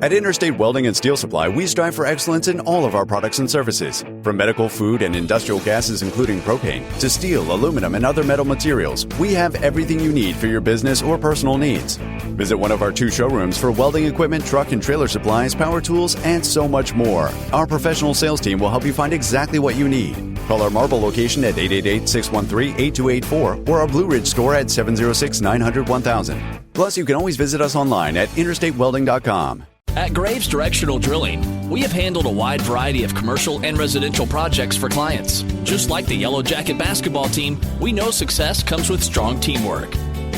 At Interstate Welding and Steel Supply, we strive for excellence in all of our products and services. From medical, food, and industrial gases, including propane, to steel, aluminum, and other metal materials, we have everything you need for your business or personal needs. Visit one of our 2 showrooms for welding equipment, truck and trailer supplies, power tools, and so much more. Our professional sales team will help you find exactly what you need. Call our Marble location at 888-613-8284 or our Blue Ridge store at 706-900-1000. Plus, you can always visit us online at interstatewelding.com. At Graves Directional Drilling, we have handled a wide variety of commercial and residential projects for clients. Just like the Yellow Jacket basketball team, we know success comes with strong teamwork.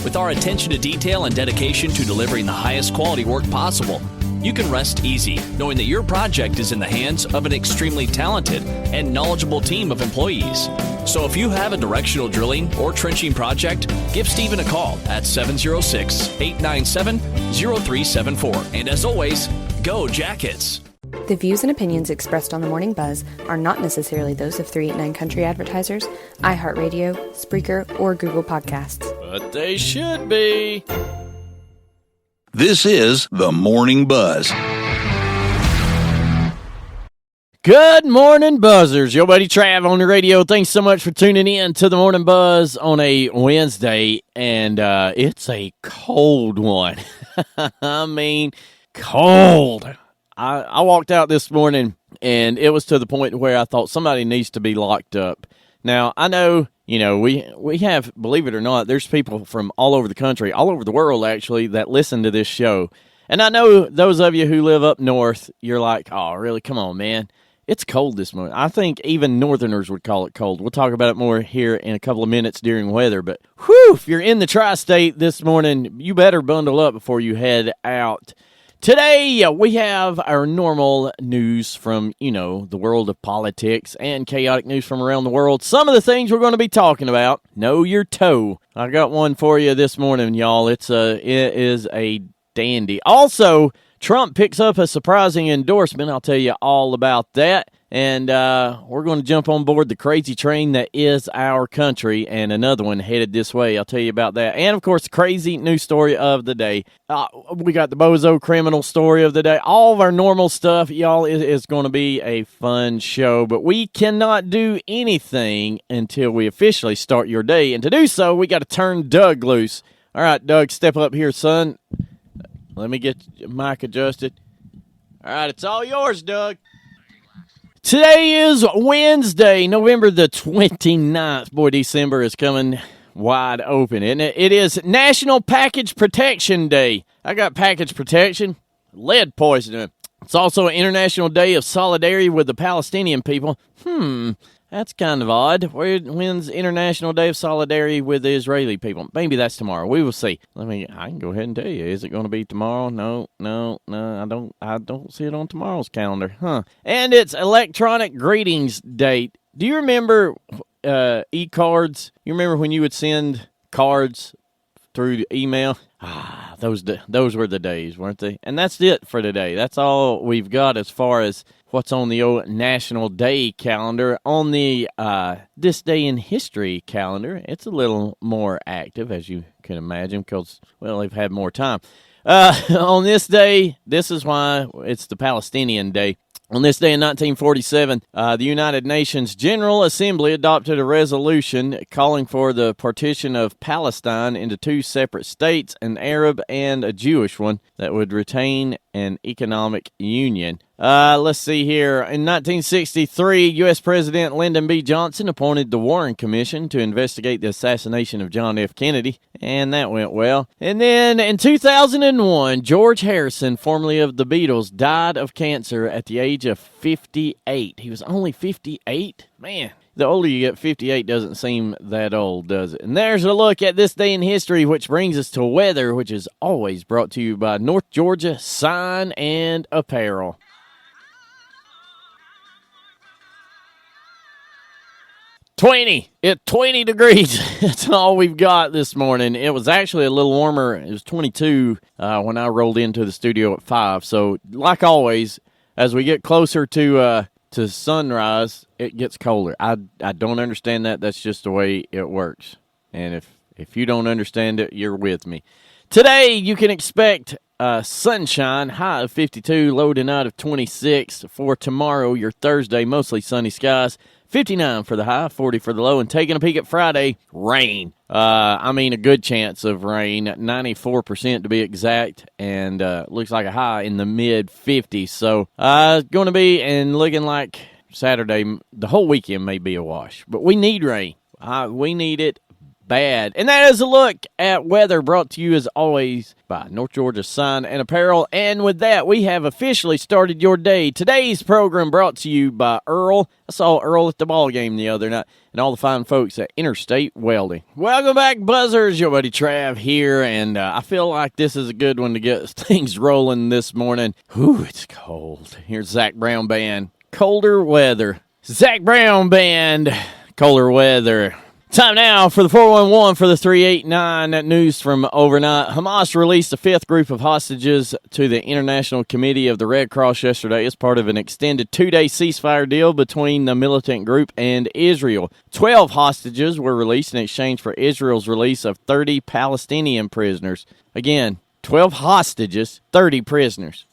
With our attention to detail and dedication to delivering the highest quality work possible, you can rest easy knowing that your project is in the hands of an extremely talented and knowledgeable team of employees. So if you have a directional drilling or trenching project, give Stephen a call at 706-897-0374. And as always, go Jackets! The views and opinions expressed on The Morning Buzz are not necessarily those of 389 Country Advertisers, iHeartRadio, Spreaker, or Google Podcasts. But they should be. This is The Morning Buzz. Good morning, Buzzers. Your buddy Trav on the radio. Thanks so much for tuning in to The Morning Buzz on a Wednesday, and it's a cold one. I mean, cold. I walked out this morning, and it was to the point where I thought somebody needs to be locked up. Now, I know, we have, believe it or not, there's people from all over the country, all over the world, actually, that listen to this show. And I know those of you who live up north, you're like, oh, really? Come on, man. It's cold this morning. I think even northerners would call it cold. We'll talk about it more here in a couple of minutes during weather. But, whew, if you're in the tri-state this morning, you better bundle up before you head out. Today, we have our normal news from, the world of politics and chaotic news from around the world. Some of the things we're going to be talking about. Know your toe. I got one for you this morning, y'all. It is a dandy. Also, Trump picks up a surprising endorsement. I'll tell you all about that. And we're going to jump on board the crazy train that is our country, and another one headed this way. I'll tell you about that. And, of course, the crazy news story of the day. We got the Bozo Criminal Story of the day. All of our normal stuff, y'all, is going to be a fun show. But we cannot do anything until we officially start your day. And to do so, we got to turn Doug loose. All right, Doug, step up here, son. Let me get your mic adjusted. All right, it's all yours, Doug. Today is Wednesday, November the 29th. Boy, December is coming wide open, isn't it? It is National Package Protection Day. I got package protection, lead poisoning. It's also an International Day of Solidarity with the Palestinian people. That's kind of odd. When's International Day of Solidarity with the Israeli people? Maybe that's tomorrow. We will see. I can go ahead and tell you. Is it going to be tomorrow? No. I don't see it on tomorrow's calendar. And it's Electronic Greetings Day. Do you remember e-cards? You remember when you would send cards through email? Those were the days, weren't they? And that's it for today. That's all we've got as far as what's on the old National Day calendar. On the This Day in History calendar, it's a little more active, as you can imagine, because, well, they've had more time. On this day, this is why it's the Palestinian Day. On this day in 1947, the United Nations General Assembly adopted a resolution calling for the partition of Palestine into 2 separate states, an Arab and a Jewish one, that would retain an economic union. Let's see here. In 1963, U.S. President Lyndon B. Johnson appointed the Warren Commission to investigate the assassination of John F. Kennedy, and that went well. And then in 2001, George Harrison, formerly of the Beatles, died of cancer at the age of 58. He was only 58? Man, the older you get, 58 doesn't seem that old, does it? And there's a look at this day in history, which brings us to weather, which is always brought to you by North Georgia Sign and Apparel. It's 20 degrees. That's all we've got this morning. It was actually a little warmer. It was 22 when I rolled into the studio at 5. So, like always, as we get closer to sunrise, it gets colder. I don't understand that. That's just the way it works. And if you don't understand it, you're with me. Today, you can expect sunshine, high of 52, low tonight of 26. For tomorrow, your Thursday, mostly sunny skies, 59 for the high, 40 for the low. And taking a peek at Friday, rain. A good chance of rain, 94% to be exact, and looks like a high in the mid-50s. So, going to be and looking like Saturday, the whole weekend may be a wash. But we need rain. We need it bad. And that is a look at weather brought to you as always by North Georgia Sign and Apparel. And with that, we have officially started your day. Today's program brought to you by Earl. I saw Earl at the ball game the other night and all the fine folks at Interstate Welding. Welcome back, Buzzers. Your buddy Trav here, and I feel like this is a good one to get things rolling this morning. Whew, it's cold. Here's Zach Brown Band. Colder weather. Zach Brown Band. Colder weather. Time now for the 411 for the 389 news from overnight. Hamas released a fifth group of hostages to the International Committee of the Red Cross yesterday as part of an extended two-day ceasefire deal between the militant group and Israel. 12 hostages were released in exchange for Israel's release of 30 Palestinian prisoners. Again, 12 hostages, 30 prisoners.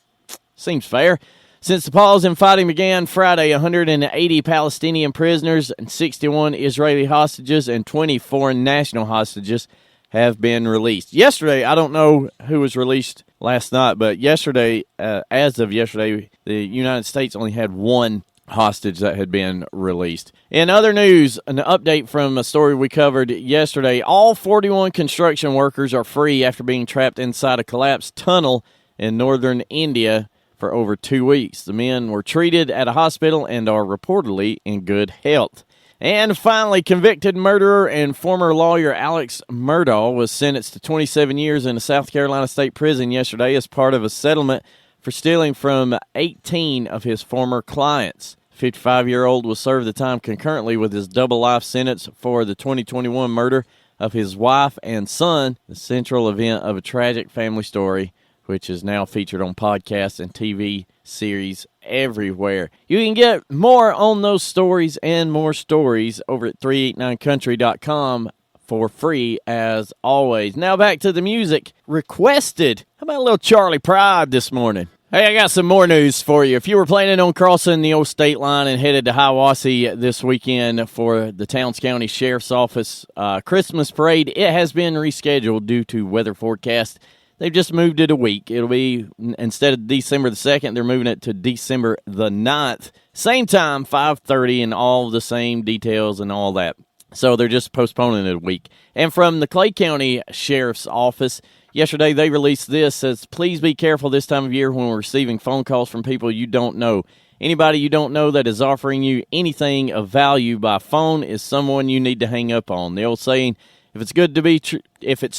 Seems fair. Since the pause in fighting began Friday, 180 Palestinian prisoners and 61 Israeli hostages and 20 foreign national hostages have been released. Yesterday, I don't know who was released last night, but yesterday, as of yesterday, the United States only had one hostage that had been released. In other news, an update from a story we covered yesterday. All 41 construction workers are free after being trapped inside a collapsed tunnel in northern India for over 2 weeks. The men were treated at a hospital and are reportedly in good health. And finally, convicted murderer and former lawyer Alex Murdaugh was sentenced to 27 years in a South Carolina state prison yesterday as part of a settlement for stealing from 18 of his former clients. The 55-year-old will serve the time concurrently with his double life sentence for the 2021 murder of his wife and son, the central event of a tragic family story, which is now featured on podcasts and TV series everywhere. You can get more on those stories and more stories over at 389country.com for free as always. Now back to the music. Requested. How about a little Charlie Pride this morning? Hey, I got some more news for you. If you were planning on crossing the old state line and headed to Hiawassee this weekend for the Towns County Sheriff's Office Christmas Parade, it has been rescheduled due to weather forecast. They've just moved it a week. It'll be, instead of December the 2nd, they're moving it to December the 9th. Same time, 5:30, and all the same details and all that. So they're just postponing it a week. And from the Clay County Sheriff's Office, yesterday they released this. Says, please be careful this time of year when we're receiving phone calls from people you don't know. Anybody you don't know that is offering you anything of value by phone is someone you need to hang up on. The old saying, if it's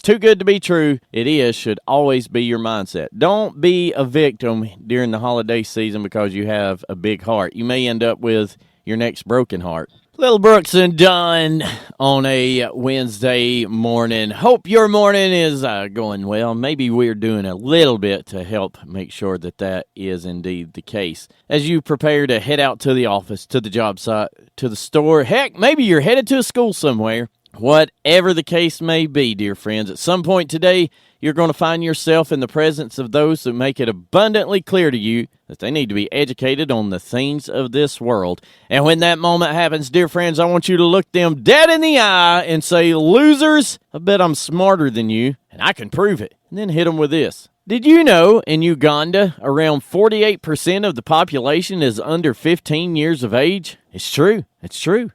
too good to be true, it is, should always be your mindset. Don't be a victim during the holiday season because you have a big heart. You may end up with your next broken heart. Little Brooks and Dunn on a Wednesday morning. Hope your morning is going well. Maybe we're doing a little bit to help make sure that that is indeed the case. As you prepare to head out to the office, to the job site, to the store, heck, maybe you're headed to a school somewhere. Whatever the case may be, dear friends, at some point today, you're going to find yourself in the presence of those who make it abundantly clear to you that they need to be educated on the things of this world. And when that moment happens, dear friends, I want you to look them dead in the eye and say, losers, I bet I'm smarter than you, and I can prove it. And then hit them with this. Did you know in Uganda, around 48% of the population is under 15 years of age? It's true. It's true.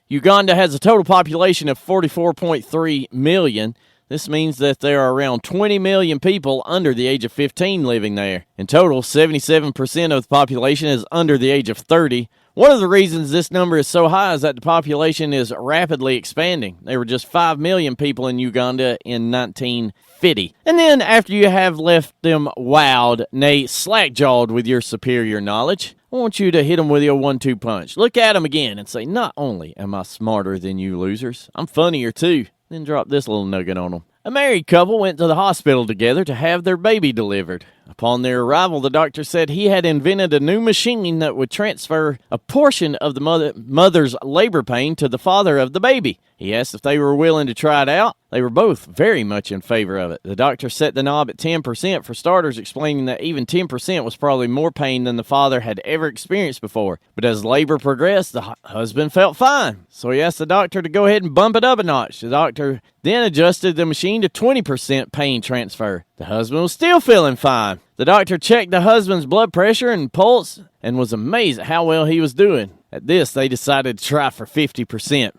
Uganda has a total population of 44.3 million. This means that there are around 20 million people under the age of 15 living there. In total, 77% of the population is under the age of 30. One of the reasons this number is so high is that the population is rapidly expanding. There were just 5 million people in Uganda in 1950. And then after you have left them wowed, nay, slack-jawed with your superior knowledge, I want you to hit them with your 1-2 punch. Look at them again and say, not only am I smarter than you losers, I'm funnier too. Then drop this little nugget on them. A married couple went to the hospital together to have their baby delivered. Upon their arrival, the doctor said he had invented a new machine that would transfer a portion of the mother's labor pain to the father of the baby. He asked if they were willing to try it out. They were both very much in favor of it. The doctor set the knob at 10% for starters, explaining that even 10% was probably more pain than the father had ever experienced before. But as labor progressed, the husband felt fine. So he asked the doctor to go ahead and bump it up a notch. The doctor then adjusted the machine to 20% pain transfer. The husband was still feeling fine. The doctor checked the husband's blood pressure and pulse and was amazed at how well he was doing. At this, they decided to try for 50%.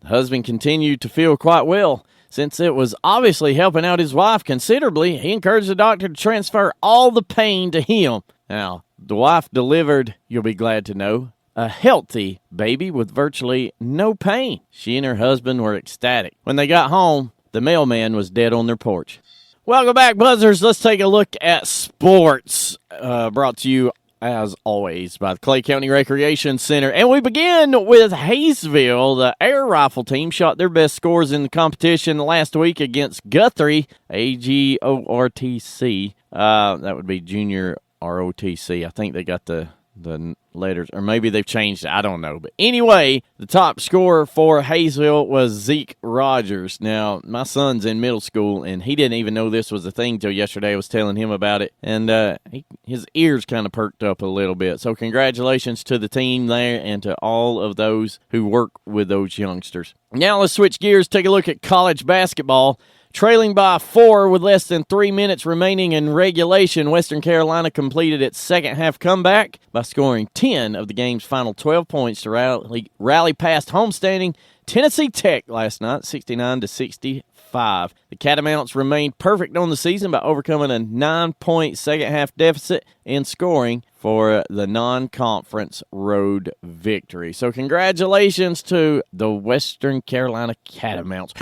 The husband continued to feel quite well. Since it was obviously helping out his wife considerably, he encouraged the doctor to transfer all the pain to him. Now, the wife delivered, you'll be glad to know, a healthy baby with virtually no pain. She and her husband were ecstatic. When they got home, the mailman was dead on their porch. Welcome back, Buzzers. Let's take a look at sports, brought to you as always, by the Clay County Recreation Center. And we begin with Hayesville. The air rifle team shot their best scores in the competition last week against Guthrie, AGORTC. That would be Junior ROTC. I think they got the letters, or maybe they've changed it. I don't know. But anyway, the top scorer for Hayesville was Zeke Rogers. Now, my son's in middle school, and he didn't even know this was a thing till yesterday. I was telling him about it, and his ears kind of perked up a little bit. So congratulations to the team there and to all of those who work with those youngsters. Now let's switch gears, take a look at college basketball. Trailing by 4 with less than 3 minutes remaining in regulation, Western Carolina completed its second-half comeback by scoring 10 of the game's final 12 points to rally past homestanding Tennessee Tech last night, 69-65. The Catamounts remained perfect on the season by overcoming a 9-point second-half deficit in scoring for the non-conference road victory. So congratulations to the Western Carolina Catamounts.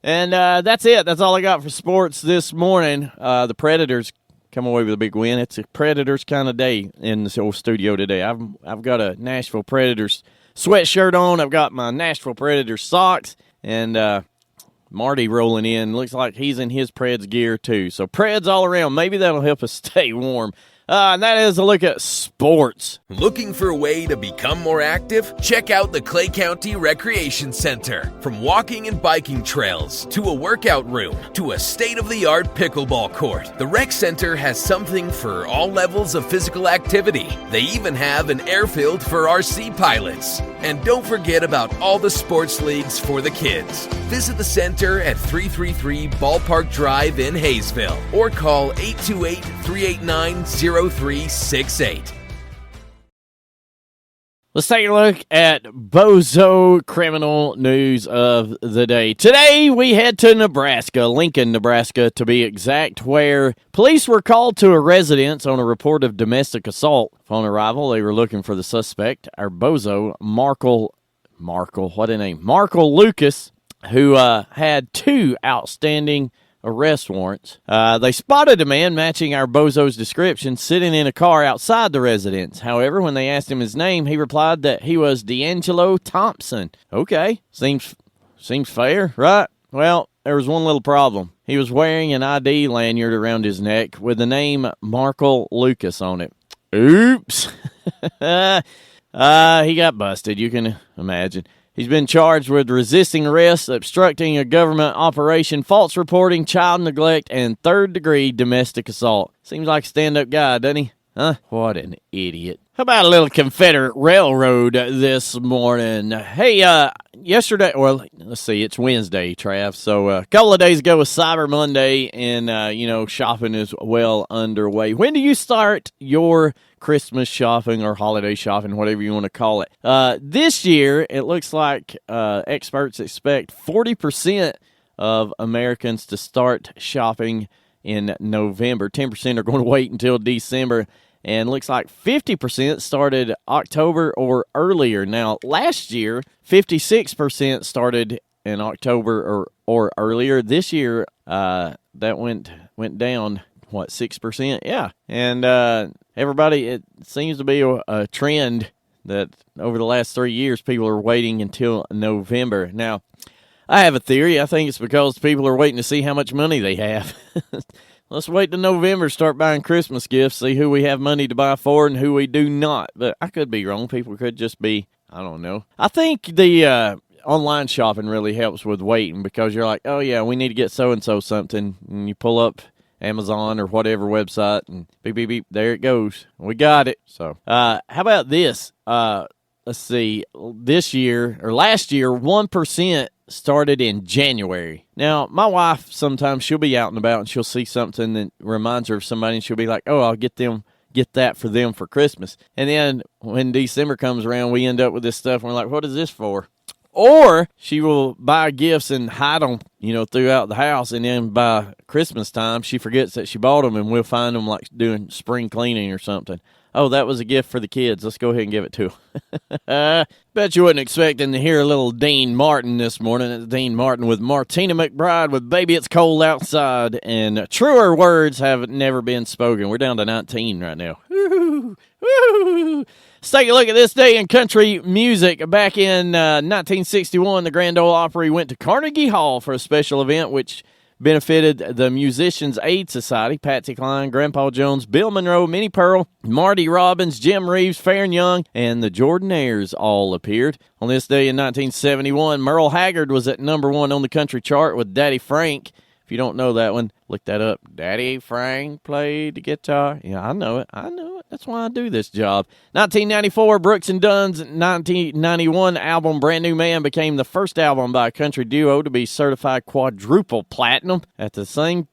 And that's it. That's all I got for sports this morning. The Predators come away with a big win. It's a Predators kind of day in this old studio today. I've got a Nashville Predators sweatshirt on. I've got my Nashville Predators socks. And Marty rolling in. Looks like he's in his Preds gear too. So Preds all around. Maybe that'll help us stay warm. And that is a look at sports. Looking for a way to become more active? Check out the Clay County Recreation Center. From walking and biking trails, to a workout room, to a state-of-the-art pickleball court, the rec center has something for all levels of physical activity. They even have an airfield for RC pilots. And don't forget about all the sports leagues for the kids. Visit the center at 333 Ballpark Drive in Hayesville or call 828-389-0368. Let's take a look at Bozo Criminal News of the day. Today, we head to Nebraska, Lincoln, Nebraska, to be exact, where police were called to a residence on a report of domestic assault. Upon arrival, they were looking for the suspect, our Bozo, Markle, what a name, Markle Lucas, who had 2 outstanding arrest warrants. They spotted a man matching our Bozo's description sitting in a car outside the residence. However, when they asked him his name, he replied that he was D'Angelo Thompson. Okay, seems fair, right? Well, there was one little problem. He was wearing an ID lanyard around his neck with the name Markle Lucas on it. Oops. He got busted, you can imagine. He's been charged with resisting arrest, obstructing a government operation, false reporting, child neglect, and third-degree domestic assault. Seems like a stand-up guy, doesn't he? Huh? What an idiot. How about a little Confederate Railroad this morning? Hey, yesterday, well, let's see, it's Wednesday, Trav. So a couple of days ago was Cyber Monday, and, shopping is well underway. When do you start your Christmas shopping or holiday shopping, whatever you want to call it? This year, it looks like experts expect 40% of Americans to start shopping in November. 10% are going to wait until December. And looks like 50% started October or earlier. Now, last year, 56% started in October or earlier. This year, that went down, 6%? Yeah. And everybody, it seems to be a trend that over the last 3 years, people are waiting until November. Now, I have a theory. I think it's because people are waiting to see how much money they have. Let's wait till November, start buying Christmas gifts, see who we have money to buy for and who we do not. But I could be wrong. People could just be, I don't know. I think the online shopping really helps with waiting because you're like, oh, yeah, we need to get so-and-so something. And you pull up Amazon or whatever website, and beep, beep, beep, there it goes. We got it. So how about this? Let's see. Last year, 1% started in January. Now, my wife, sometimes she'll be out and about, and she'll see something that reminds her of somebody, and she'll be like, oh, I'll get that for them for Christmas. And then when December comes around, we end up with this stuff, and we're like, what is this for? Or she will buy gifts and hide them, throughout the house, and then by Christmas time, she forgets that she bought them, and we'll find them like doing spring cleaning or something. Oh, that was a gift for the kids. Let's go ahead and give it to them. Bet you wasn't expecting to hear a little Dean Martin this morning. It's Dean Martin with Martina McBride with Baby It's Cold Outside. And truer words have never been spoken. We're down to 19 right now. Woo-hoo, woo-hoo. Let's take a look at this day in country music. Back in 1961, the Grand Ole Opry went to Carnegie Hall for a special event, which benefited the Musicians Aid Society. Patsy Cline, Grandpa Jones, Bill Monroe, Minnie Pearl, Marty Robbins, Jim Reeves, Farron Young, and the Jordanaires all appeared. On this day in 1971, Merle Haggard was at number 1 on the country chart with Daddy Frank. If you don't know that one, look that up. Daddy Frank played the guitar. Yeah, I know it. That's why I do this job. 1994, Brooks and Dunn's 1991 album Brand New Man became the first album by a country duo to be certified quadruple platinum. At the same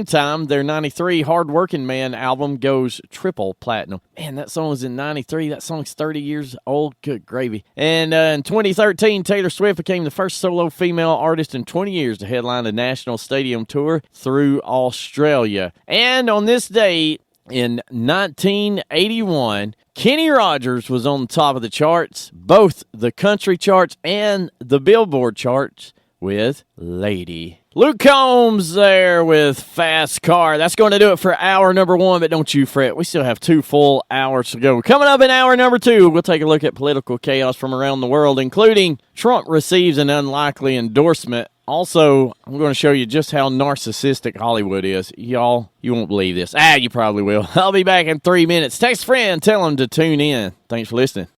time, their 93 Hard Working Man album goes triple platinum. Man, that song was in 93. That song's 30 years old. Good gravy. And in 2013, Taylor Swift became the first solo female artist in 20 years to headline a national stadium tour through Australia. And on this day in 1981, Kenny Rogers was on the top of the charts, both the country charts and the Billboard charts, with Lady. Luke Combs there with Fast Car. That's going to do it for hour number 1, but don't you fret. We still have 2 full hours to go. Coming up in hour number 2, we'll take a look at political chaos from around the world, including Trump receives an unlikely endorsement. Also, I'm going to show you just how narcissistic Hollywood is. Y'all, you won't believe this. You probably will. I'll be back in 3 minutes. Text a friend, tell them to tune in. Thanks for listening.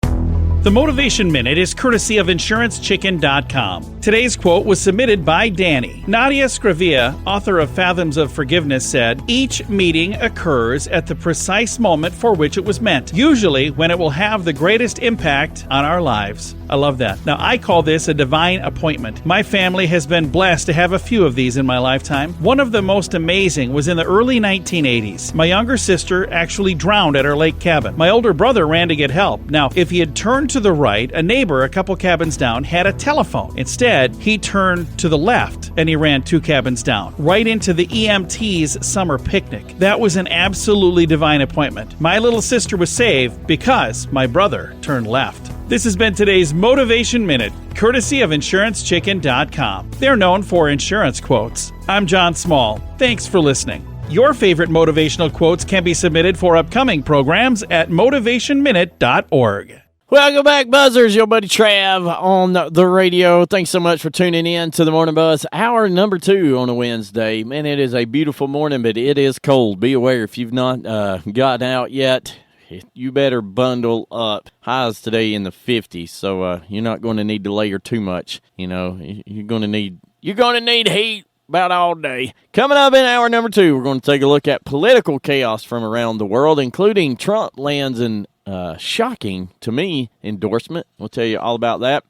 The Motivation Minute is courtesy of InsuranceChicken.com. Today's quote was submitted by Danny. Nadia Scrivia, author of Fathoms of Forgiveness, said, "Each meeting occurs at the precise moment for which it was meant, usually when it will have the greatest impact on our lives." I love that. Now, I call this a divine appointment. My family has been blessed to have a few of these in my lifetime. One of the most amazing was in the early 1980s. My younger sister actually drowned at our lake cabin. My older brother ran to get help. Now, if he had turned to the right, a neighbor a couple cabins down had a telephone. Instead, he turned to the left and he ran 2 cabins down, right into the EMT's summer picnic. That was an absolutely divine appointment. My little sister was saved because my brother turned left. This has been today's Motivation Minute, courtesy of InsuranceChicken.com. They're known for insurance quotes. I'm John Small. Thanks for listening. Your favorite motivational quotes can be submitted for upcoming programs at motivationminute.org. Welcome back, Buzzers. Your buddy Trav on the radio. Thanks so much for tuning in to the Morning Buzz. Hour number 2 on a Wednesday. Man, it is a beautiful morning, but it is cold. Be aware if you've not gotten out yet, you better bundle up. Highs today in the 50s, so you're not going to need to layer too much. You're going to need heat about all day. Coming up in hour number 2, we're going to take a look at political chaos from around the world, including Trump lands an shocking, to me, endorsement. We'll tell you all about that.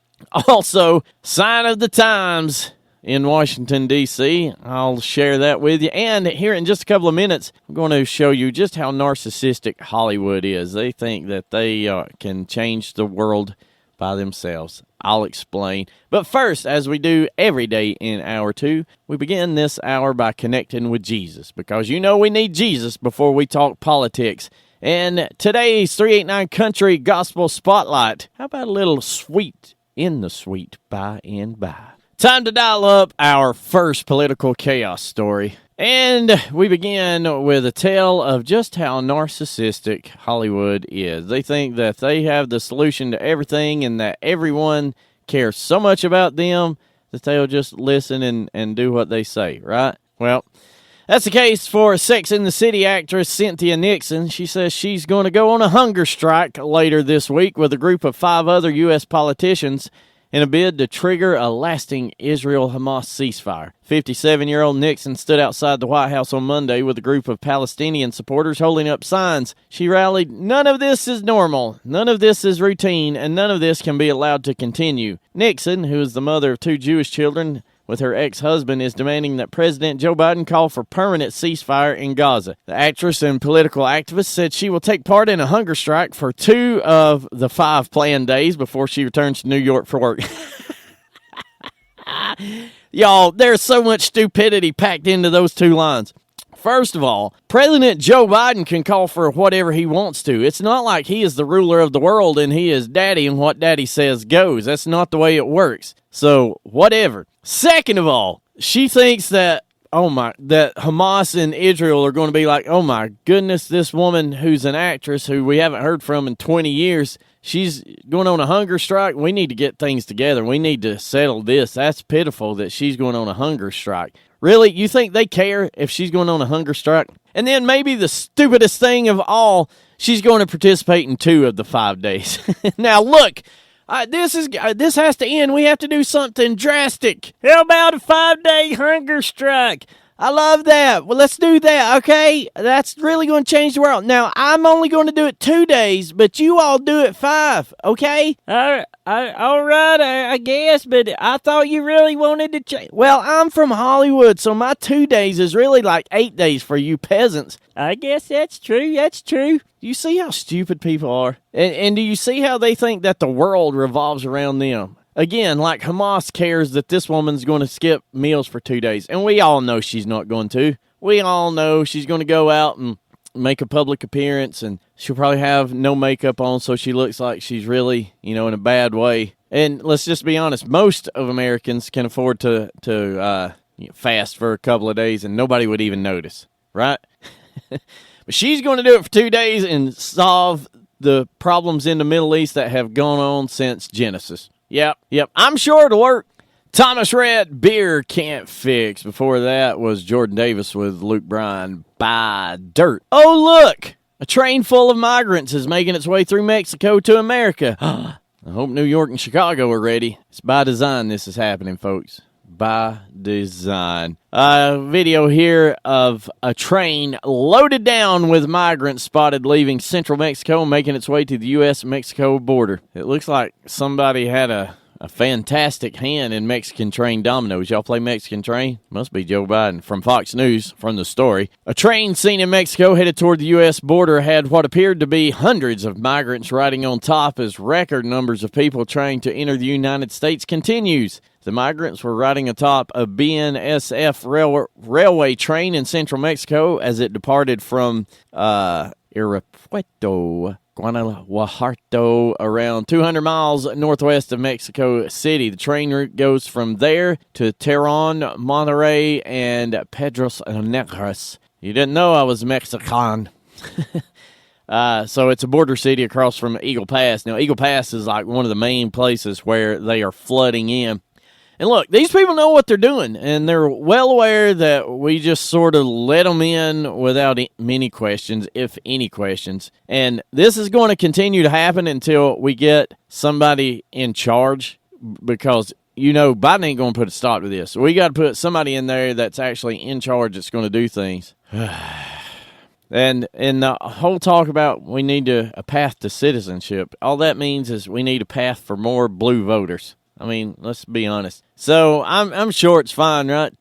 Also, sign of the times in Washington, D.C. I'll share that with you. And here in just a couple of minutes, I'm going to show you just how narcissistic Hollywood is. They think that they can change the world by themselves. I'll explain. But first, as we do every day in hour 2, we begin this hour by connecting with Jesus, because we need Jesus before we talk politics. And today's 389 Country Gospel Spotlight. How about a little sweet in the sweet by and by? Time to dial up our first political chaos story. And we begin with a tale of just how narcissistic Hollywood is. They think that they have the solution to everything and that everyone cares so much about them that they'll just listen and do what they say, right? Well, that's the case for Sex and the City actress Cynthia Nixon. She says she's going to go on a hunger strike later this week with a group of 5 other U.S. politicians in a bid to trigger a lasting Israel-Hamas ceasefire. 57-year-old Nixon stood outside the White House on Monday with a group of Palestinian supporters holding up signs. She rallied, "None of this is normal, none of this is routine, and none of this can be allowed to continue." Nixon, who is the mother of 2 Jewish children with her ex-husband, is demanding that President Joe Biden call for permanent ceasefire in Gaza. The actress and political activist said she will take part in a hunger strike for 2 of the 5 planned days before she returns to New York for work. Y'all, there's so much stupidity packed into those 2 lines. First of all, President Joe Biden can call for whatever he wants to. It's not like he is the ruler of the world and he is daddy and what daddy says goes. That's not the way it works. So, whatever. Second of all, she thinks that, that Hamas and Israel are going to be like, oh my goodness, this woman who's an actress who we haven't heard from in 20 years, she's going on a hunger strike. We need to get things together. We need to settle this. That's pitiful that she's going on a hunger strike. Really? You think they care if she's going on a hunger strike? And then maybe the stupidest thing of all, she's going to participate in 2 of the 5 days. Now, look, this has to end. We have to do something drastic. How about a 5-day hunger strike? I love that. Well, let's do that, okay? That's really going to change the world. Now, I'm only going to do it 2 days, but you all do it 5, okay? All right, I guess, but I thought you really wanted to change. Well, I'm from Hollywood, so my 2 days is really like 8 days for you peasants. I guess that's true. You see how stupid people are? And do you see how they think that the world revolves around them? Again, like Hamas cares that this woman's going to skip meals for 2 days. And we all know she's not going to. We all know she's going to go out and make a public appearance, and she'll probably have no makeup on, so she looks like she's really, in a bad way. And let's just be honest, most of Americans can afford to fast for a couple of days, and nobody would even notice, right? But she's going to do it for 2 days and solve the problems in the Middle East that have gone on since Genesis. Yep. I'm sure it'll work. Thomas Rhett, Beer Can't Fix. Before that was Jordan Davis with Luke Bryan, Buy Dirt. Oh, look! A train full of migrants is making its way through Mexico to America. I hope New York and Chicago are ready. It's by design this is happening, folks. By design. Video here of a train loaded down with migrants spotted leaving central Mexico and making its way to the U.S.-Mexico border. It looks like somebody had a fantastic hand in Mexican train dominoes. Y'all play Mexican train? Must be Joe Biden. From Fox News, from the story. A train seen in Mexico headed toward the U.S. border had what appeared to be hundreds of migrants riding on top as record numbers of people trying to enter the United States continues. The migrants were riding atop a BNSF railway train in central Mexico as it departed from Irapuato, Guanajuato, around 200 miles northwest of Mexico City. The train route goes from there to Tehran, Monterrey, and Pedros Negros. You didn't know I was Mexican. So it's a border city across from Eagle Pass. Now, Eagle Pass is like one of the main places where they are flooding in. And look, these people know what they're doing, and they're well aware that we just sort of let them in without many questions, if any questions. And this is going to continue to happen until we get somebody in charge, because, Biden ain't going to put a stop to this. We got to put somebody in there that's actually in charge that's going to do things. And the whole talk about we need a path to citizenship, all that means is we need a path for more blue voters. I mean, let's be honest. So I'm sure it's fine, right?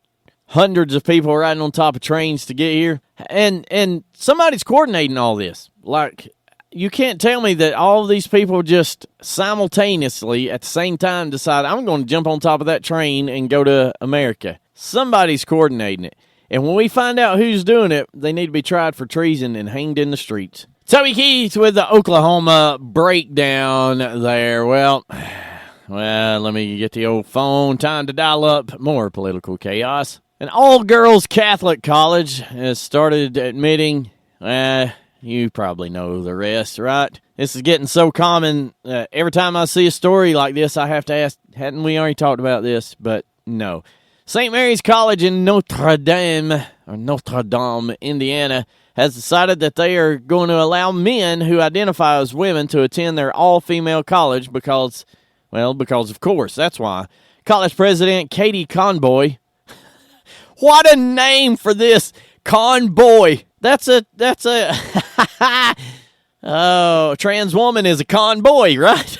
Hundreds of people riding on top of trains to get here. And somebody's coordinating all this. Like, you can't tell me that all of these people just simultaneously at the same time decide, I'm going to jump on top of that train and go to America. Somebody's coordinating it. And when we find out who's doing it, they need to be tried for treason and hanged in the streets. Toby Keith with the Oklahoma breakdown there. Well, let me get the old phone. Time to dial up more political chaos. An all-girls Catholic college has started admitting, you probably know the rest, right? This is getting so common. Every time I see a story like this, I have to ask, hadn't we already talked about this? But no. St. Mary's College in Notre Dame, Indiana, has decided that they are going to allow men who identify as women to attend their all-female college because, Well, because of course, that's why. College president Katie Conboy. What a name for this, Conboy. That's a oh, trans woman is a conboy, right?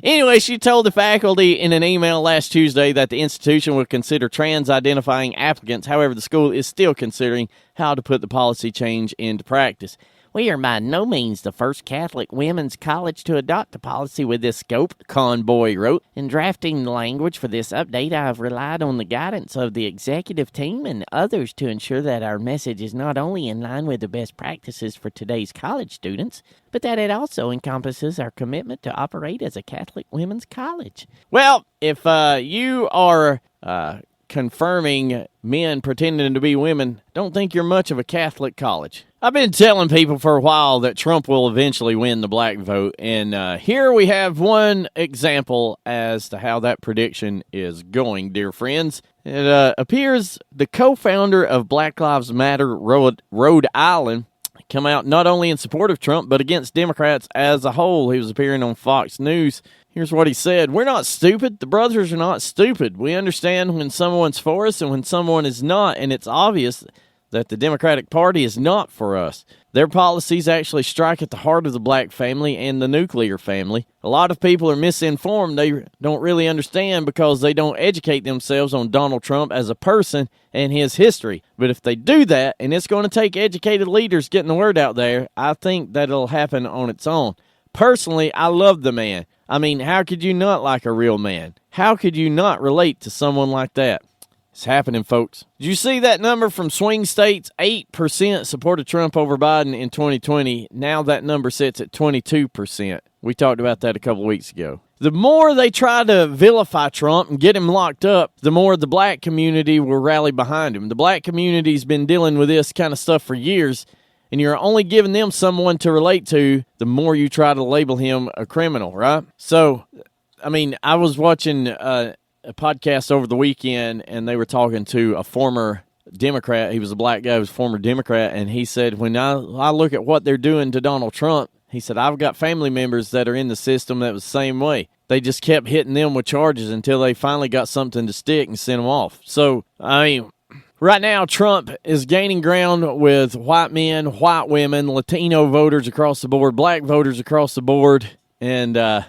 Anyway, she told the faculty in an email last Tuesday that the institution would consider trans-identifying applicants. However, the school is still considering how to put the policy change into practice. We are by no means the first Catholic women's college to adopt a policy with this scope, Conboy wrote. In drafting the language for this update, I have relied on the guidance of the executive team and others to ensure that our message is not only in line with the best practices for today's college students, but that it also encompasses our commitment to operate as a Catholic women's college. Well, if you are confirming men pretending to be women, don't think you're much of a Catholic college. I've been telling people for a while that Trump will eventually win the black vote, and here we have one example as to how that prediction is going, dear friends. It appears the co-founder of Black Lives Matter Rhode Island come out not only in support of Trump, but against Democrats as a whole. He was appearing on Fox News. Here's what he said. We're not stupid. The brothers are not stupid. We understand when someone's for us and when someone is not, and it's obvious that the Democratic Party is not for us. Their policies actually strike at the heart of the black family and the nuclear family. A lot of people are misinformed. They don't really understand because they don't educate themselves on Donald Trump as a person and his history. But if they do that, and it's going to take educated leaders getting the word out there, I think that it'll happen on its own. Personally, I love the man. I mean, how could you not like a real man? How could you not relate to someone like that? It's happening, folks. Did you see that number from swing states? 8% supported Trump over Biden in 2020. Now that number sits at 22%. We talked about that a couple of weeks ago. The more they try to vilify Trump and get him locked up, the more the black community will rally behind him. The black community's been dealing with this kind of stuff for years, and you're only giving them someone to relate to the more you try to label him a criminal, right? So, I mean, I was watching a podcast over the weekend, and they were talking to a former Democrat. He was a black guy, he was a former Democrat, and he said, when I look at what they're doing to Donald Trump, he said, I've got family members that are in the system that was the same way. They just kept hitting them with charges until they finally got something to stick and sent them off. So, I mean, right now, Trump is gaining ground with white men, white women, Latino voters across the board, black voters across the board, and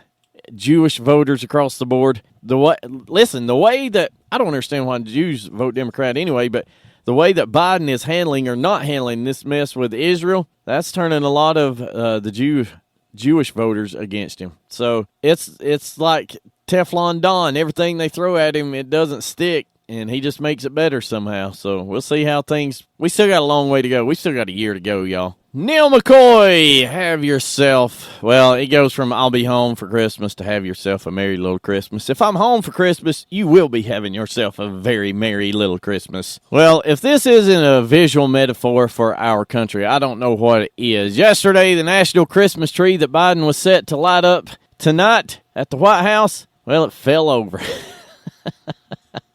Jewish voters across the board. The way that, I don't understand why Jews vote Democrat anyway, but the way that Biden is handling or not handling this mess with Israel, that's turning a lot of the Jewish voters against him. So it's like Teflon Don. Everything they throw at him, it doesn't stick, and he just makes it better somehow. So we'll see how things... We still got a long way to go. We still got a year to go, y'all. Neil McCoy, have yourself... Well, it goes from I'll be home for Christmas to have yourself a merry little Christmas. If I'm home for Christmas, you will be having yourself a very merry little Christmas. Well, if this isn't a visual metaphor for our country, I don't know what it is. Yesterday, the national Christmas tree that Biden was set to light up tonight at the White House, well, it fell over.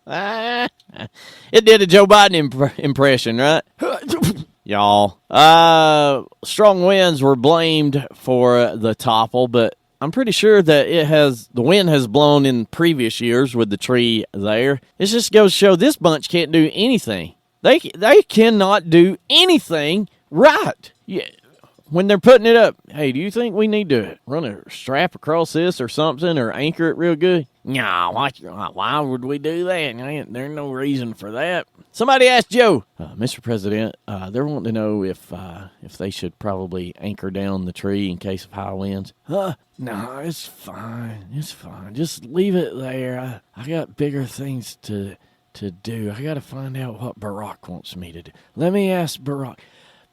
It did a Joe Biden impression, right? Y'all. Strong winds were blamed for the topple, but I'm pretty sure that the wind has blown in previous years with the tree there. It just goes to show this bunch can't do anything. They cannot do anything right. Yeah. When they're putting it up, hey, do you think we need to run a strap across this or something or anchor it real good? No, why would we do that? There's no reason for that. Somebody asked Joe, Mr. President, they're wanting to know if they should probably anchor down the tree in case of high winds. No, it's fine. It's fine. Just leave it there. I got bigger things to do. I got to find out what Barack wants me to do. Let me ask Barack.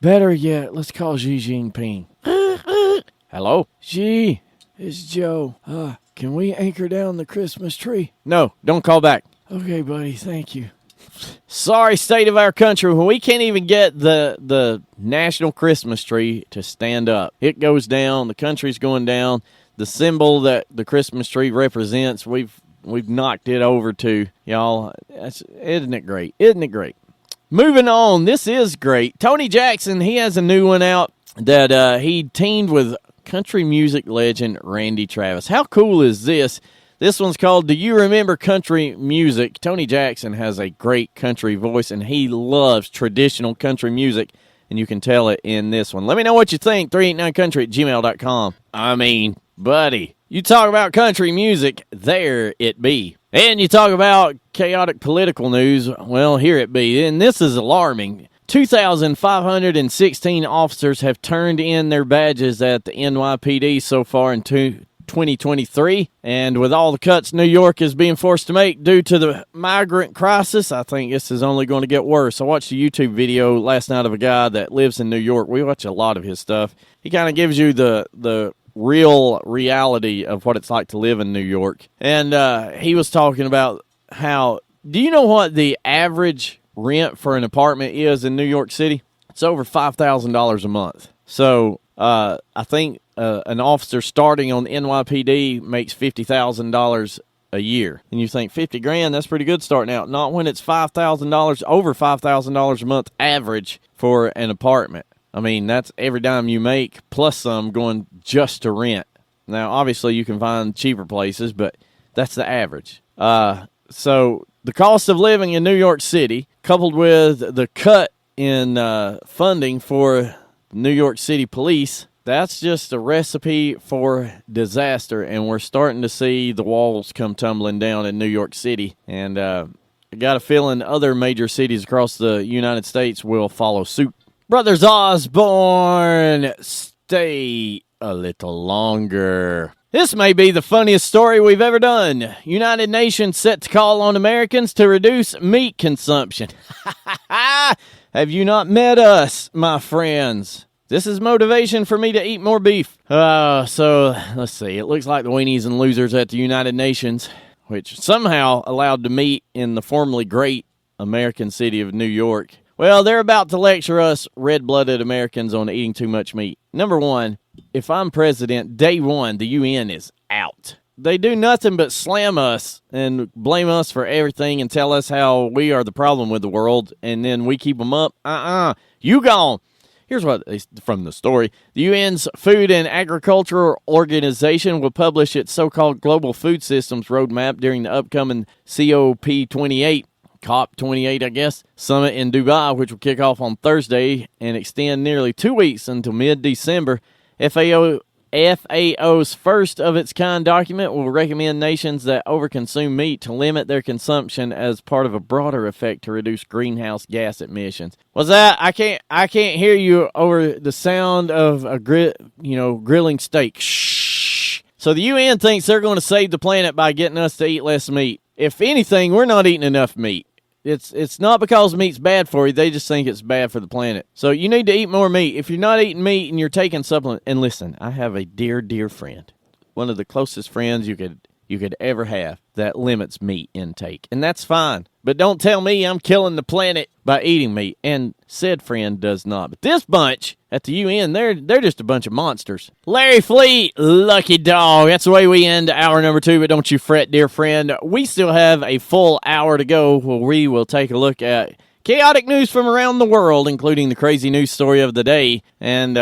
Better yet, let's call Xi Jinping. Hello? Xi, it's Joe. Can we anchor down the Christmas tree? No, don't call back. Okay, buddy, thank you. Sorry, state of our country, when we can't even get the national Christmas tree to stand up. It goes down, the country's going down. The symbol that the Christmas tree represents, we've knocked it over to. Y'all, isn't it great? Isn't it great? Moving on, this is great. Tony Jackson, he has a new one out that he teamed with country music legend Randy Travis. How cool is this? This one's called Do You Remember Country Music? Tony Jackson has a great country voice, and he loves traditional country music, and you can tell it in this one. Let me know what you think, 389country@gmail.com. I mean, buddy, you talk about country music, there it be. And you talk about chaotic political news, well, here it be. And this is alarming. 2,516 officers have turned in their badges at the NYPD so far in 2023. And with all the cuts New York is being forced to make due to the migrant crisis, I think this is only going to get worse. I watched a YouTube video last night of a guy that lives in New York. We watch a lot of his stuff. He kind of gives you the real reality of what it's like to live in New York. And he was talking about how, do you know what the average rent for an apartment is in New York City? It's over $5,000 a month. So I think an officer starting on the NYPD makes $50,000 a year. And you think $50,000, that's pretty good starting out. Not when it's $5,000, over $5,000 a month average for an apartment. I mean, that's every dime you make plus some going just to rent. Now, obviously, you can find cheaper places, but that's the average. So the cost of living in New York City, coupled with the cut in funding for New York City police, that's just a recipe for disaster, and we're starting to see the walls come tumbling down in New York City. And I got a feeling other major cities across the United States will follow suit. Brothers Osborne, stay a little longer. This may be the funniest story we've ever done. United Nations set to call on Americans to reduce meat consumption. Have you not met us, my friends? This is motivation for me to eat more beef. So, let's see. It looks like the weenies and losers at the United Nations, which somehow allowed to meet in the formerly great American city of New York. Well, they're about to lecture us red-blooded Americans on eating too much meat. Number one, if I'm president, day one, the UN is out. They do nothing but slam us and blame us for everything and tell us how we are the problem with the world, and then we keep them up. You gone. Here's what from the story. The UN's Food and Agriculture Organization will publish its so-called Global Food Systems Roadmap during the upcoming COP28. COP28, I guess, summit in Dubai, which will kick off on Thursday and extend nearly 2 weeks until mid-December. FAO's first-of-its-kind document will recommend nations that overconsume meat to limit their consumption as part of a broader effect to reduce greenhouse gas emissions. What's that? I can't hear you over the sound of a grilling steak. Shh. So the UN thinks they're going to save the planet by getting us to eat less meat. If anything, we're not eating enough meat. It's not because meat's bad for you. They just think it's bad for the planet. So you need to eat more meat. If you're not eating meat and you're taking supplements, and listen, I have a dear, dear friend, one of the closest friends you could ever have, that limits meat intake, and that's fine. But don't tell me I'm killing the planet by eating meat, and said friend does not. But this bunch at the UN, they're just a bunch of monsters. Larry Fleet, lucky dog. That's the way we end hour number 2, but don't you fret, dear friend. We still have a full hour to go where we will take a look at chaotic news from around the world, including the crazy news story of the day. And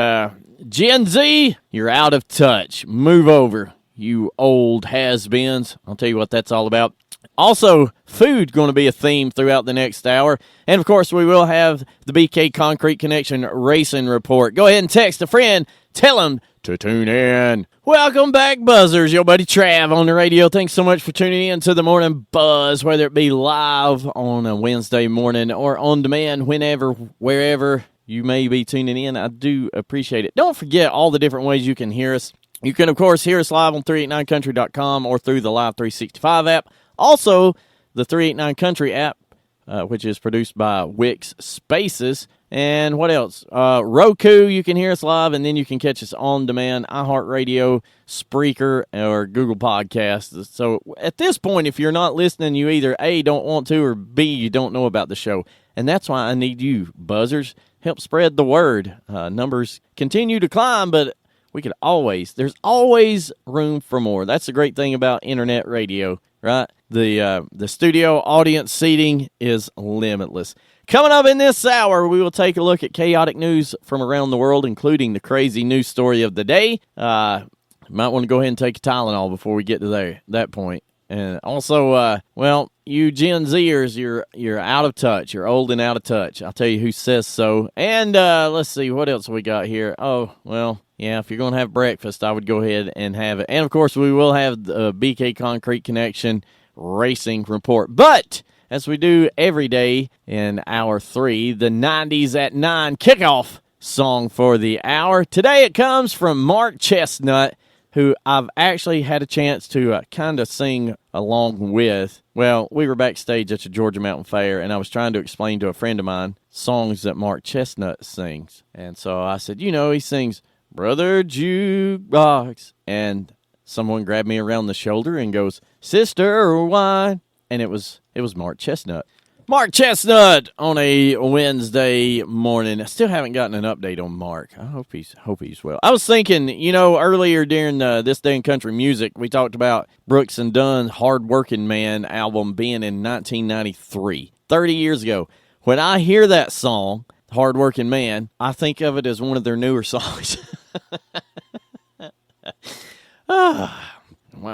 Gen Z, you're out of touch. Move over, you old has-beens. I'll tell you what that's all about. Also, food going to be a theme throughout the next hour. And, of course, we will have the BK Concrete Connection Racing Report. Go ahead and text a friend. Tell them to tune in. Welcome back, Buzzers. Your buddy Trav on the radio. Thanks so much for tuning in to the Morning Buzz, whether it be live on a Wednesday morning or on demand whenever, wherever you may be tuning in. I do appreciate it. Don't forget all the different ways you can hear us. You can, of course, hear us live on 389country.com or through the Live 365 app. Also, the 389 Country app, which is produced by Wix Spaces. And what else? Roku, you can hear us live, and then you can catch us on demand, iHeartRadio, Spreaker, or Google Podcasts. So at this point, if you're not listening, you either A, don't want to, or B, you don't know about the show. And that's why I need you, Buzzers. Help spread the word. Numbers continue to climb, but there's always room for more. That's the great thing about internet radio, right? The studio audience seating is limitless. Coming up in this hour, we will take a look at chaotic news from around the world, including the crazy news story of the day. Might want to go ahead and take a Tylenol before we get to that point. And also, you Gen Zers, you're out of touch. You're old and out of touch. I'll tell you who says so. And let's see, what else we got here? Oh, well, yeah, if you're going to have breakfast, I would go ahead and have it. And, of course, we will have the BK Concrete Connection Racing Report. But as we do every day in Hour 3, the 90s at 9 kickoff song for the hour. Today it comes from Mark Chestnut, who I've actually had a chance to kind of sing along with. Well, we were backstage at the Georgia Mountain Fair, and I was trying to explain to a friend of mine songs that Mark Chestnut sings. And so I said, he sings Brother Jukebox. And someone grabbed me around the shoulder and goes, Sister Wine. And it was Mark Chestnut. Mark Chestnut on a Wednesday morning. I still haven't gotten an update on Mark. I hope he's well. I was thinking, earlier during This Day in Country Music, we talked about Brooks and Dunn's Hard Working Man album being in 1993, 30 years ago. When I hear that song, Hard Working Man, I think of it as one of their newer songs. Well,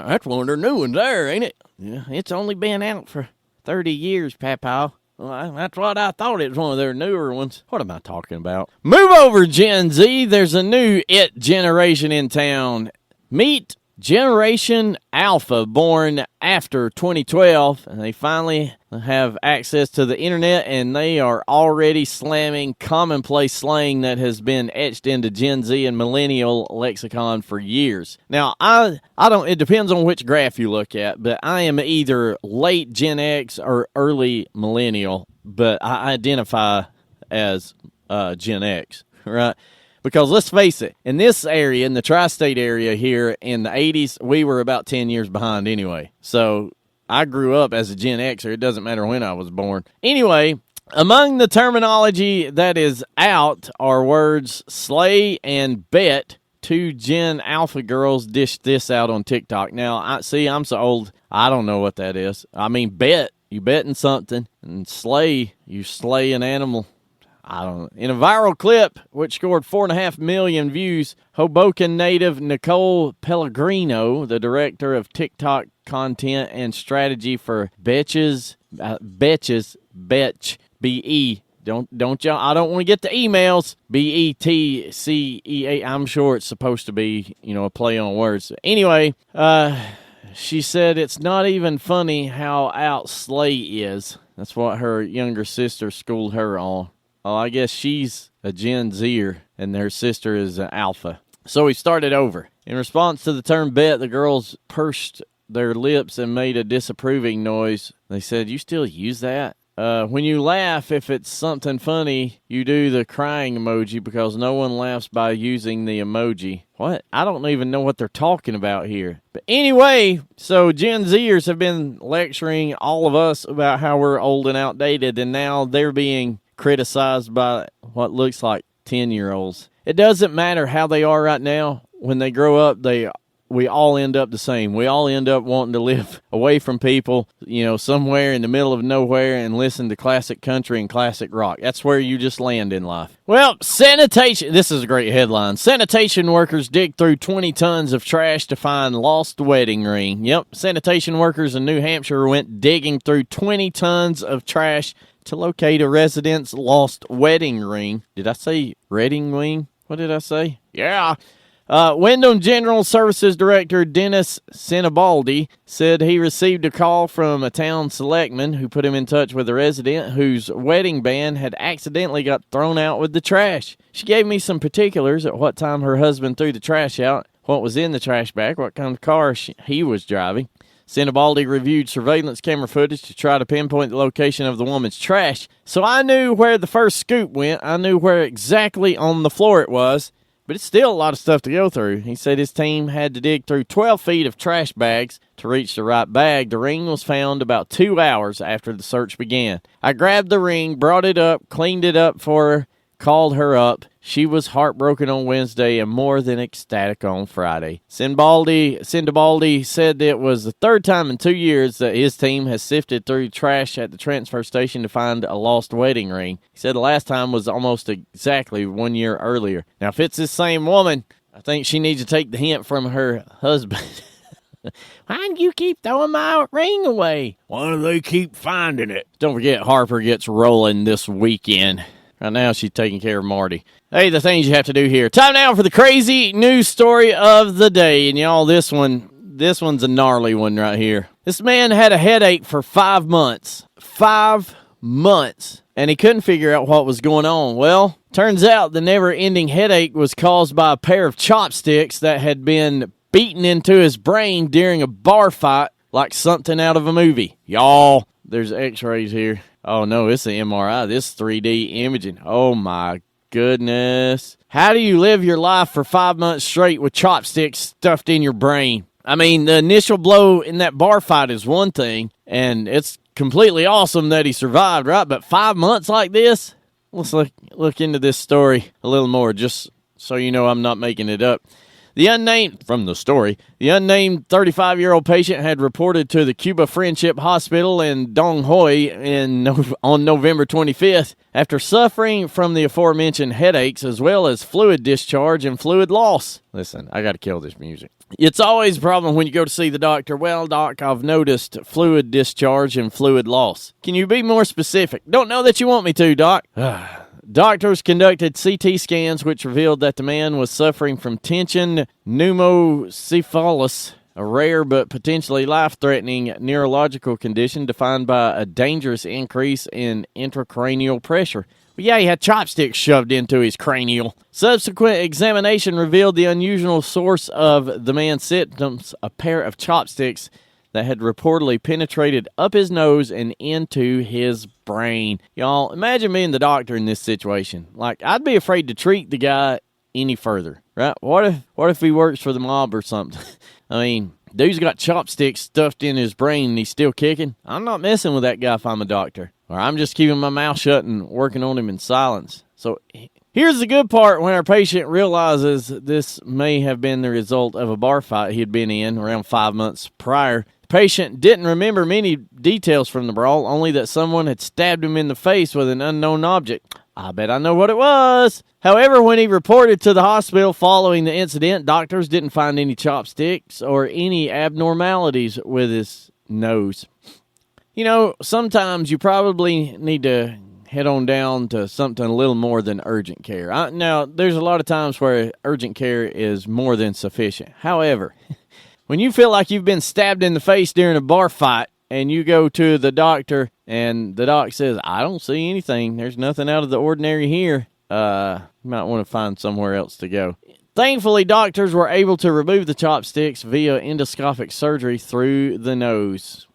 that's one of their new ones there, ain't it? Yeah, it's only been out for 30 years, Papaw. Well, that's what I thought. It was one of their newer ones. What am I talking about? Move over, Gen Z. There's a new It generation in town. Meet Generation Alpha, born after 2012. And they finally have access to the internet, and they are already slamming commonplace slang that has been etched into Gen Z and millennial lexicon for years. Now, I don't, it depends on which graph you look at, but I am either late Gen X or early millennial, but I identify as Gen X, right? Because let's face it, in this area, in the tri-state area here in the 80s, we were about 10 years behind anyway. So I grew up as a Gen Xer. It doesn't matter when I was born. Anyway, among the terminology that is out are words slay and bet. Two Gen Alpha girls dished this out on TikTok. Now, I'm so old, I don't know what that is. I mean, bet, you betting something. And slay, you slay an animal. I don't know. In a viral clip, which scored 4.5 million views, Hoboken native Nicole Pellegrino, the director of TikTok content and strategy for Betch, B-E. Don't y'all, I don't want to get the emails. B-E-T-C-E-A. I'm sure it's supposed to be, a play on words. Anyway, she said it's not even funny how out Slay is. That's what her younger sister schooled her on. Well, I guess she's a Gen Zer, and her sister is an Alpha. So we started over. In response to the term bet, the girls pursed their lips and made a disapproving noise. They said, "You still use that?" When you laugh, if it's something funny, you do the crying emoji because no one laughs by using the emoji. What? I don't even know what they're talking about here. But anyway, so Gen Zers have been lecturing all of us about how we're old and outdated, and now they're being criticized by what looks like 10-year-olds. It doesn't matter how they are right now. When they grow up, we all end up the same. We all end up wanting to live away from people, somewhere in the middle of nowhere and listen to classic country and classic rock. That's where you just land in life. Well, sanitation, this is a great headline. Sanitation workers dig through 20 tons of trash to find lost wedding ring. Yep, sanitation workers in New Hampshire went digging through 20 tons of trash to locate a resident's lost wedding ring. Did I say wedding ring? What did I say? Yeah. Wyndham General Services Director Dennis Sinibaldi said he received a call from a town selectman who put him in touch with a resident whose wedding band had accidentally got thrown out with the trash. She gave me some particulars at what time her husband threw the trash out, what was in the trash bag, what kind of car he was driving. Sinibaldi reviewed surveillance camera footage to try to pinpoint the location of the woman's trash. So I knew where the first scoop went. I knew where exactly on the floor it was. But it's still a lot of stuff to go through. He said his team had to dig through 12 feet of trash bags to reach the right bag. The ring was found about 2 hours after the search began. I grabbed the ring, brought it up, cleaned it up for her, called her up. She was heartbroken on Wednesday and more than ecstatic on Friday. Cindabaldi said that it was the third time in 2 years that his team has sifted through trash at the transfer station to find a lost wedding ring. He said the last time was almost exactly 1 year earlier. Now, if it's this same woman, I think she needs to take the hint from her husband. Why do you keep throwing my ring away? Why do they keep finding it? Don't forget, Harper gets rolling this weekend. Right now, she's taking care of Marty. Hey, the things you have to do here. Time now for the crazy news story of the day. And y'all, this one's a gnarly one right here. This man had a headache for 5 months. 5 months. And he couldn't figure out what was going on. Well, turns out the never-ending headache was caused by a pair of chopsticks that had been beaten into his brain during a bar fight like something out of a movie. Y'all, there's x-rays here. Oh, no, it's an MRI. This 3D imaging. Oh, my goodness. How do you live your life for 5 months straight with chopsticks stuffed in your brain? I mean, the initial blow in that bar fight is one thing, and it's completely awesome that he survived, right? But 5 months like this? Let's look into this story a little more, just so you know I'm not making it up. The unnamed 35-year-old patient had reported to the Cuba Friendship Hospital in Dong Hoi on November 25th after suffering from the aforementioned headaches as well as fluid discharge and fluid loss. Listen, I got to kill this music. It's always a problem when you go to see the doctor. Well, doc, I've noticed fluid discharge and fluid loss. Can you be more specific? Don't know that you want me to, doc. Doctors conducted CT scans which revealed that the man was suffering from tension pneumocephalus, a rare but potentially life-threatening neurological condition defined by a dangerous increase in intracranial pressure. Well, yeah, he had chopsticks shoved into his cranial. Subsequent examination revealed the unusual source of the man's symptoms, a pair of chopsticks that had reportedly penetrated up his nose and into his brain. Y'all, imagine being the doctor in this situation. Like, I'd be afraid to treat the guy any further, right? What if he works for the mob or something? I mean, dude's got chopsticks stuffed in his brain and he's still kicking. I'm not messing with that guy if I'm a doctor. Or I'm just keeping my mouth shut and working on him in silence. So here's the good part when our patient realizes this may have been the result of a bar fight he had been in around 5 months prior. The patient didn't remember many details from the brawl, only that someone had stabbed him in the face with an unknown object. I bet I know what it was. However, when he reported to the hospital following the incident, doctors didn't find any chopsticks or any abnormalities with his nose. You know, sometimes you probably need to head on down to something a little more than urgent care. Now, there's a lot of times where urgent care is more than sufficient. However, when you feel like you've been stabbed in the face during a bar fight and you go to the doctor and the doc says, I don't see anything, there's nothing out of the ordinary here, you might want to find somewhere else to go. Thankfully, doctors were able to remove the chopsticks via endoscopic surgery through the nose.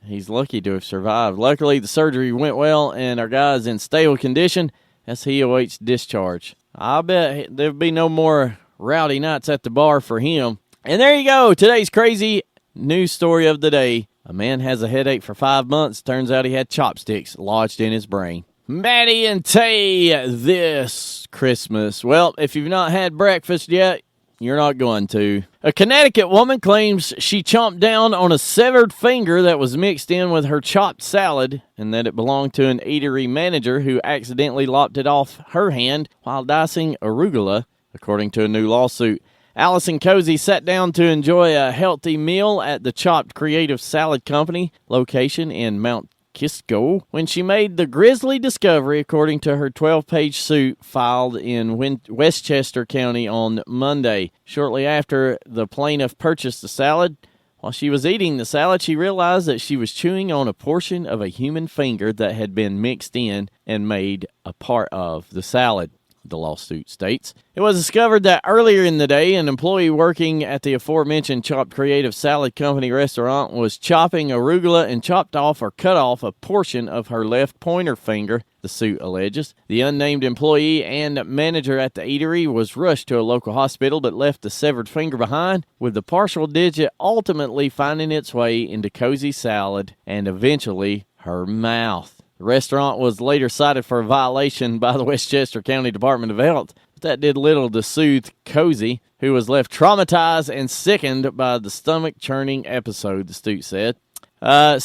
He's lucky to have survived. Luckily, the surgery went well, and our guy's in stable condition as he awaits discharge. I bet there'll be no more rowdy nights at the bar for him. And there you go, today's crazy news story of the day. A man has a headache for 5 months. Turns out he had chopsticks lodged in his brain. Maddie and Tay this Christmas. Well, if you've not had breakfast yet, you're not going to. A Connecticut woman claims she chomped down on a severed finger that was mixed in with her chopped salad and that it belonged to an eatery manager who accidentally lopped it off her hand while dicing arugula, according to a new lawsuit. Allison Cozy sat down to enjoy a healthy meal at the Chopped Creative Salad Company location in Mount Kisco when she made the grisly discovery, according to her 12-page suit filed in Westchester County on Monday. Shortly after the plaintiff purchased the salad, while she was eating the salad, she realized that she was chewing on a portion of a human finger that had been mixed in and made a part of the salad. The lawsuit states. It was discovered that earlier in the day, an employee working at the aforementioned Chopped Creative Salad Company restaurant was chopping arugula and chopped off or cut off a portion of her left pointer finger, the suit alleges. The unnamed employee and manager at the eatery was rushed to a local hospital but left the severed finger behind, with the partial digit ultimately finding its way into Cozy's salad and eventually her mouth. The restaurant was later cited for a violation by the Westchester County Department of Health. But that did little to soothe Cozy, who was left traumatized and sickened by the stomach-churning episode, the suit said. The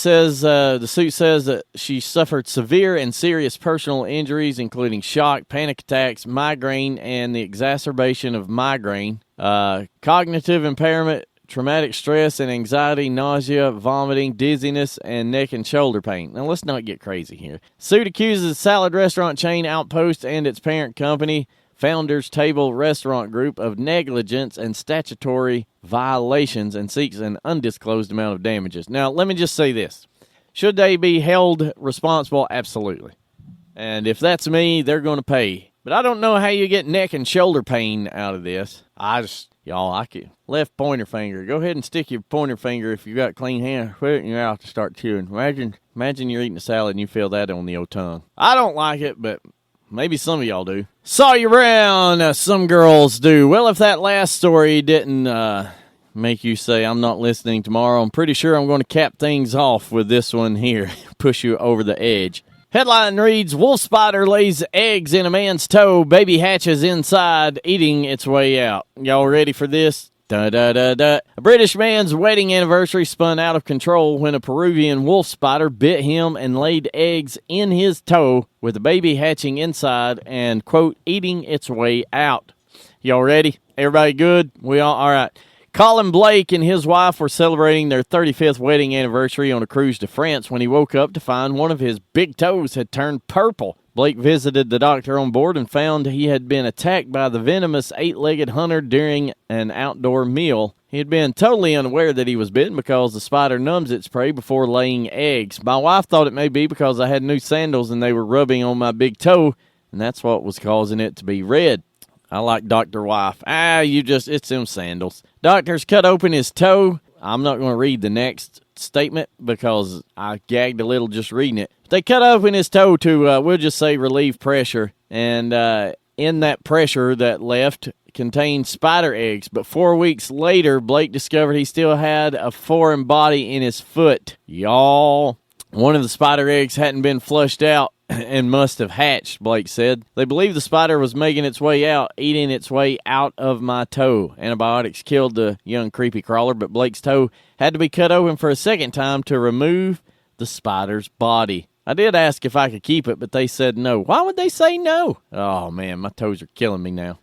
suit says that she suffered severe and serious personal injuries, including shock, panic attacks, migraine, and the exacerbation of migraine, cognitive impairment, traumatic stress and anxiety, nausea, vomiting, dizziness, and neck and shoulder pain. Now, let's not get crazy here. Suit accuses the salad restaurant chain Outpost and its parent company, Founders Table Restaurant Group, of negligence and statutory violations and seeks an undisclosed amount of damages. Now, let me just say this. Should they be held responsible? Absolutely. And if that's me, they're going to pay. But I don't know how you get neck and shoulder pain out of this. I could. Left pointer finger. Go ahead and stick your pointer finger if you got clean hands. Put it in your mouth to start chewing. Imagine you're eating a salad and you feel that on the old tongue. I don't like it, but maybe some of y'all do. Saw you around. Some girls do. Well, if that last story didn't make you say, I'm not listening tomorrow, I'm pretty sure I'm going to cap things off with this one here. Push you over the edge. Headline reads, wolf spider lays eggs in a man's toe. Baby hatches inside, eating its way out. Y'all ready for this? Da-da-da-da. A British man's wedding anniversary spun out of control when a Peruvian wolf spider bit him and laid eggs in his toe, with the baby hatching inside and, quote, eating its way out. Y'all ready? Everybody good? We all right. Colin Blake and his wife were celebrating their 35th wedding anniversary on a cruise to France when he woke up to find one of his big toes had turned purple. Blake visited the doctor on board and found he had been attacked by the venomous 8-legged hunter during an outdoor meal. He had been totally unaware that he was bitten because the spider numbs its prey before laying eggs. My wife thought it may be because I had new sandals and they were rubbing on my big toe, and that's what was causing it to be red. I like Dr. Wife. It's them sandals. Doctors cut open his toe. I'm not going to read the next statement because I gagged a little just reading it. They cut open his toe to, we'll just say, relieve pressure. And in that pressure that left contained spider eggs. But 4 weeks later, Blake discovered he still had a foreign body in his foot. Y'all, one of the spider eggs hadn't been flushed out and must have hatched, Blake said. They believe the spider was making its way out, eating its way out of my toe. Antibiotics killed the young creepy crawler, but Blake's toe had to be cut open for a second time to remove the spider's body. I did ask if I could keep it, but they said no. Why would they say no? Oh, man, my toes are killing me now.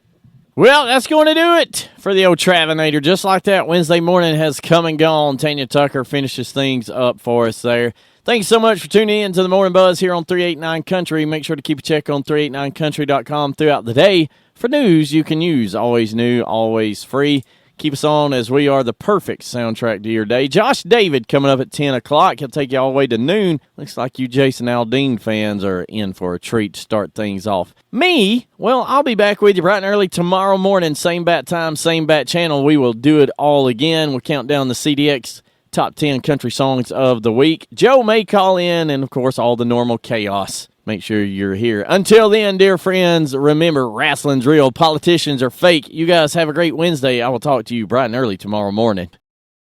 Well, that's going to do it for the old Travinator. Just like that, Wednesday morning has come and gone. Tanya Tucker finishes things up for us there. Thanks so much for tuning in to the Morning Buzz here on 389 Country. Make sure to keep a check on 389country.com throughout the day for news you can use. Always new, always free. Keep us on as we are the perfect soundtrack to your day. Josh David coming up at 10 o'clock. He'll take you all the way to noon. Looks like you Jason Aldean fans are in for a treat to start things off. Me, well, I'll be back with you bright and early tomorrow morning. Same bat time, same bat channel. We will do it all again. We'll count down the CDX Top 10 country songs of the week. Joe may call in, and, of course, all the normal chaos. Make sure you're here. Until then, dear friends, remember, wrestling's real. Politicians are fake. You guys have a great Wednesday. I will talk to you bright and early tomorrow morning.